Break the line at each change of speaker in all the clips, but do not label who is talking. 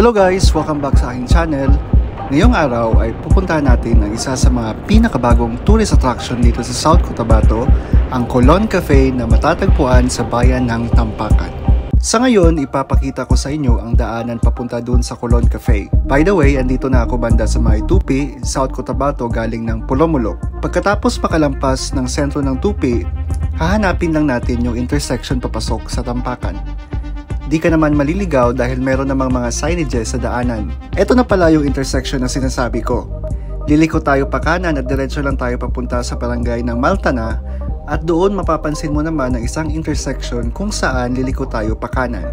Hello guys! Welcome back sa aking channel. Ngayong araw ay pupuntahan natin ang isa sa mga pinakabagong tourist attraction dito sa South Cotabato, ang Colon Cafe na matatagpuan sa bayan ng Tampakan. Sa ngayon, ipapakita ko sa inyo ang daanan papunta dun sa Colon Cafe. By the way, andito na ako banda sa may Tupi, South Cotabato galing ng Pulomulok. Pagkatapos makalampas ng sentro ng Tupi, hahanapin lang natin yung intersection papasok sa Tampakan. Di ka naman maliligaw dahil meron namang mga signages sa daanan. Ito na pala yung intersection na sinasabi ko. Liliko tayo pa kanan at diretso lang tayo papunta sa barangay ng Maltana at doon mapapansin mo naman ang isang intersection kung saan liliko tayo pa kanan.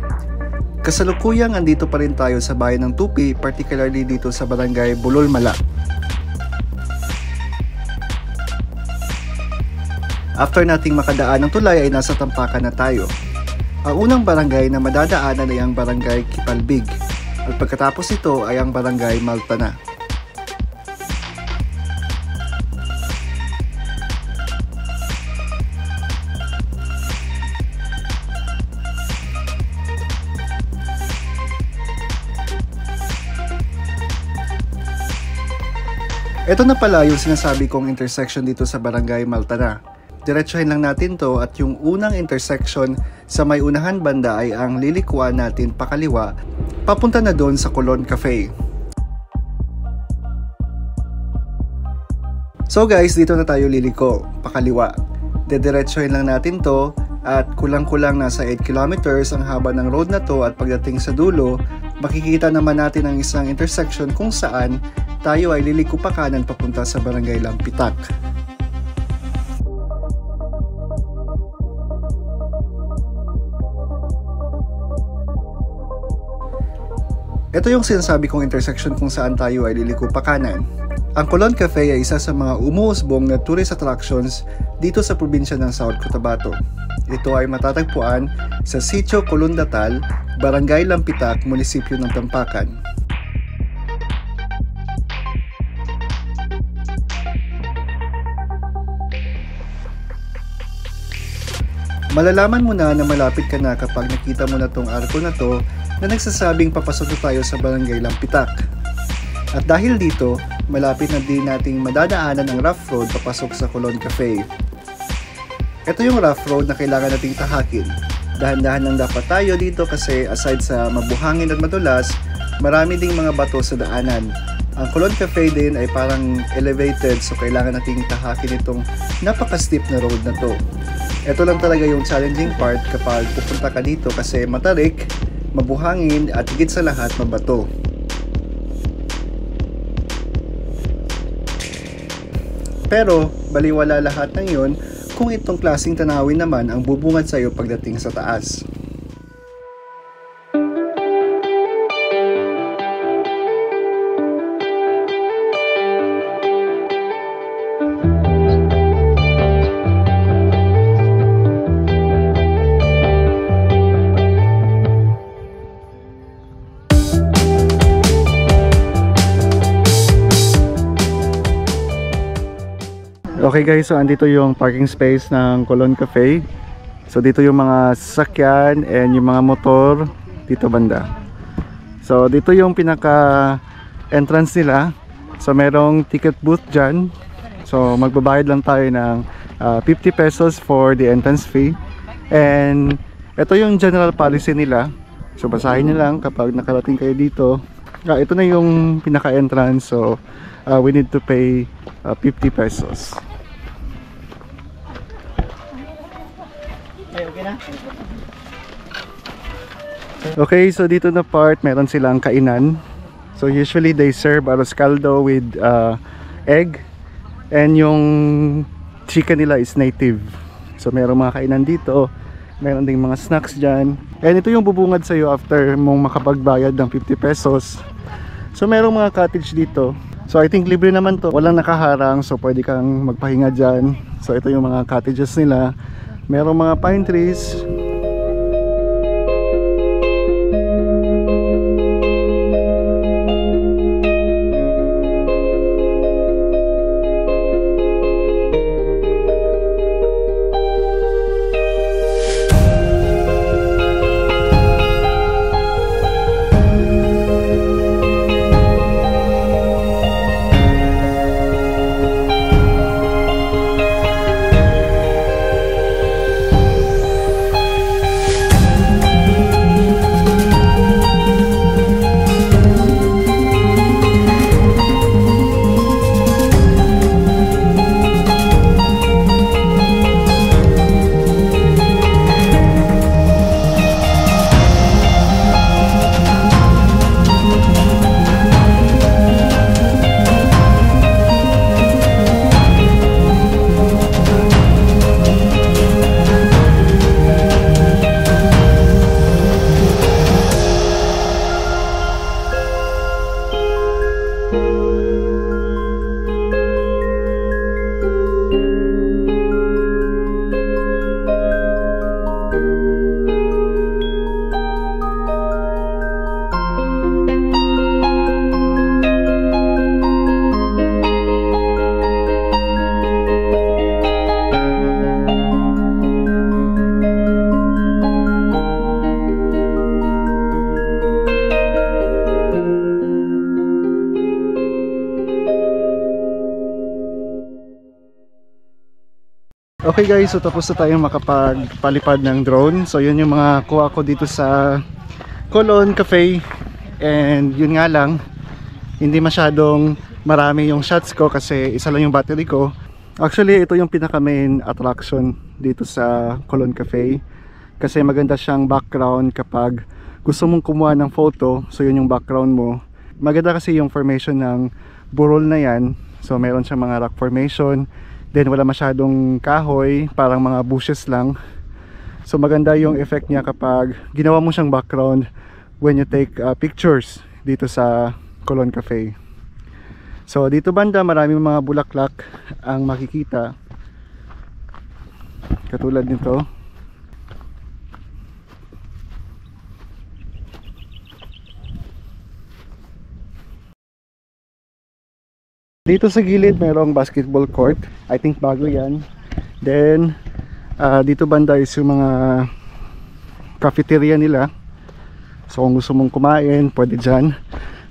Kasalukuyang andito pa rin tayo sa bayan ng Tupi, particularly dito sa barangay Bulol-Mala. After nating makadaan ng tulay ay nasa Tampakan na tayo. Ang unang barangay na madadaanan ay ang barangay Kipalbig at pagkatapos ito ay ang barangay Maltana. Ito na pala yung sinasabi kong intersection dito sa barangay Maltana. Diretsuhin lang natin to at yung unang intersection sa may unahan banda ay ang lilikuan natin pakaliwa papunta na doon sa Colon Cafe. So guys, dito na tayo liliko pakaliwa. Diretsuhin lang natin to at kulang-kulang nasa 8 kilometers ang haba ng road na to at pagdating sa dulo, makikita naman natin ang isang intersection kung saan tayo ay liliko pa kanan papunta sa barangay Lampitak. Ito yung sinasabi kong intersection kung saan tayo ay liliko pa kanan. Ang Colon Cafe ay isa sa mga umuusbong na tourist attractions dito sa probinsya ng South Cotabato. Ito ay matatagpuan sa Sitio Colondatal, Barangay Lampitak, Munisipyo ng Tampakan. Malalaman mo na malapit ka na kapag nakita mo na tong arko na to na nagsasabing papasok tayo sa Barangay Lampitak. At dahil dito, malapit na din nating madadaanan ang rough road papasok sa Colon Cafe. Ito yung rough road na kailangan nating tahakin. Dahan-dahan lang dapat tayo dito kasi aside sa mabuhangin at madulas, marami ding mga bato sa daanan. Ang Colon Cafe din ay parang elevated so kailangan nating tahakin itong napaka-steep na road na to. Ito lang talaga yung challenging part kapag pupunta ka dito kasi matarik, mabuhangin at higit sa lahat mabato. Pero baliwala lahat ng yun kung itong klaseng tanawin naman ang bubungad sa iyo pagdating sa taas. Okay guys, so andito yung parking space ng Colon Cafe. So dito yung mga sasakyan and yung mga motor dito banda. So dito yung pinaka entrance nila. So merong ticket booth dyan. So magbabayad lang tayo ng 50 pesos for the entrance fee. And ito yung general policy nila. So basahin nyo lang kapag nakarating kayo dito. Ito na yung pinaka entrance. So we need to pay 50 pesos. Okay, so dito na part meron silang kainan. So usually they serve arroz caldo with egg. And yung chicken nila is native. So meron mga kainan dito. Meron ding mga snacks dyan. And ito yung bubungad sa'yo after mong makapagbayad ng 50 pesos. So merong mga cottage dito. So I think libre naman to. Walang nakaharang so pwede kang magpahinga dyan. So ito yung mga cottages nila. Merong mga pine trees. Okay guys, so tapos na tayong makapagpalipad ng drone. So yun yung mga kuha ko dito sa Colon Cafe. And yun nga lang, hindi masyadong marami yung shots ko kasi isa lang yung battery ko. Actually, ito yung pinaka main attraction dito sa Colon Cafe. Kasi maganda siyang background kapag gusto mong kumuha ng photo. So yun yung background mo. Maganda kasi yung formation ng burol na yan. So meron siyang mga rock formation. Then wala masyadong kahoy, parang mga bushes lang. So maganda yung effect niya kapag ginawa mo siyang background when you take pictures dito sa Colon Cafe. So dito banda maraming mga bulaklak ang makikita. Katulad nito. Dito sa gilid mayroong basketball court. I think bago yan. Then dito banda is yung mga cafeteria nila. So kung gusto mong kumain, pwede dyan.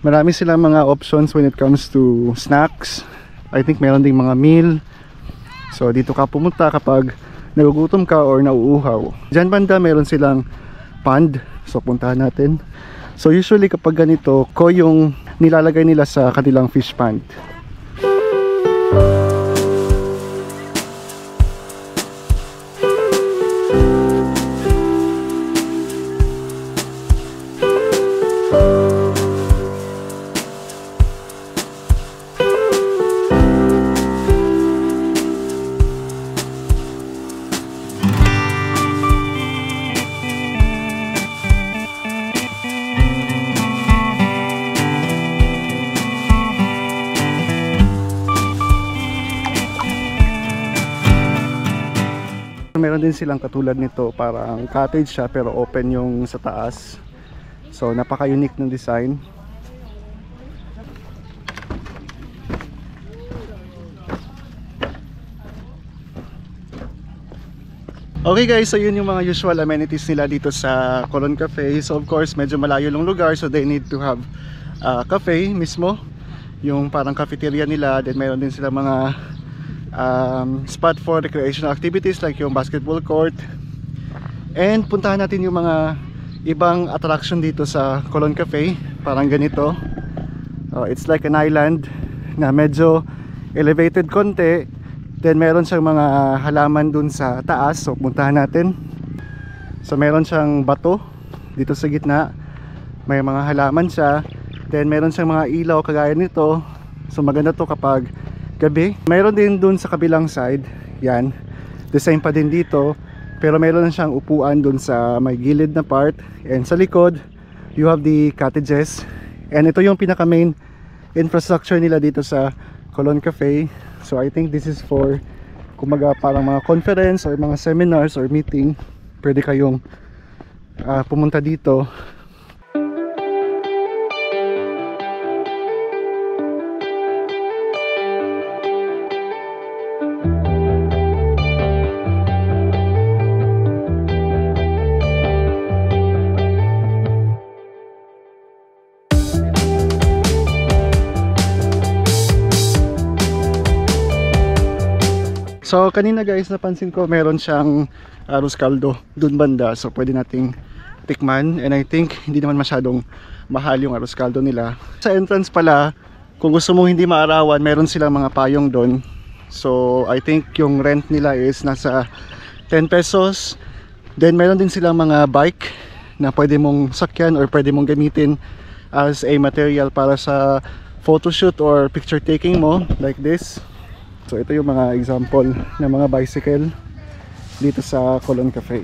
Marami silang mga options when it comes to snacks. I think meron ding mga meal. So dito ka pumunta kapag nagugutom ka or nauuhaw. Dyan banda meron silang pond. So puntahan natin. So usually kapag ganito, ko yung nilalagay nila sa kanilang fish pond. Meron din silang katulad nito, parang cottage siya pero open yung sa taas. So napaka-unique ng design. Okay guys, so yun yung mga usual amenities nila dito sa Colon Cafe. So of course medyo malayo yung lugar, so they need to have cafe mismo, yung parang cafeteria nila. Then meron din sila mga spot for recreational activities like yung basketball court. And puntahan natin yung mga ibang attraction dito sa Colon Cafe. Parang ganito. It's like an island na medyo elevated konti. Then meron siyang mga halaman dun sa taas. So puntahan natin. So meron siyang bato dito sa gitna. May mga halaman siya. Then meron siyang mga ilaw kagaya nito. So maganda to kapag gabi. Mayroon din dun sa kabilang side. Yan. The same pa din dito. Pero mayroon na siyang upuan dun sa may gilid na part. And sa likod, you have the cottages. And ito yung pinaka main infrastructure nila dito sa Colon Cafe. So I think this is for kumaga parang mga conference or mga seminars or meeting. Pwede kayong pumunta dito. So kanina guys, napansin ko meron siyang arroz caldo dun banda. So pwede nating tikman. And I think hindi naman masyadong mahal yung arroz caldo nila. Sa entrance pala, kung gusto mong hindi maarawan, meron silang mga payong dun. So I think yung rent nila is nasa 10 pesos. Then meron din silang mga bike na pwede mong sakyan or pwede mong gamitin as a material para sa photoshoot or picture taking mo, like this. So ito yung mga example ng mga bicycle dito sa Colon Cafe.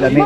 Lami.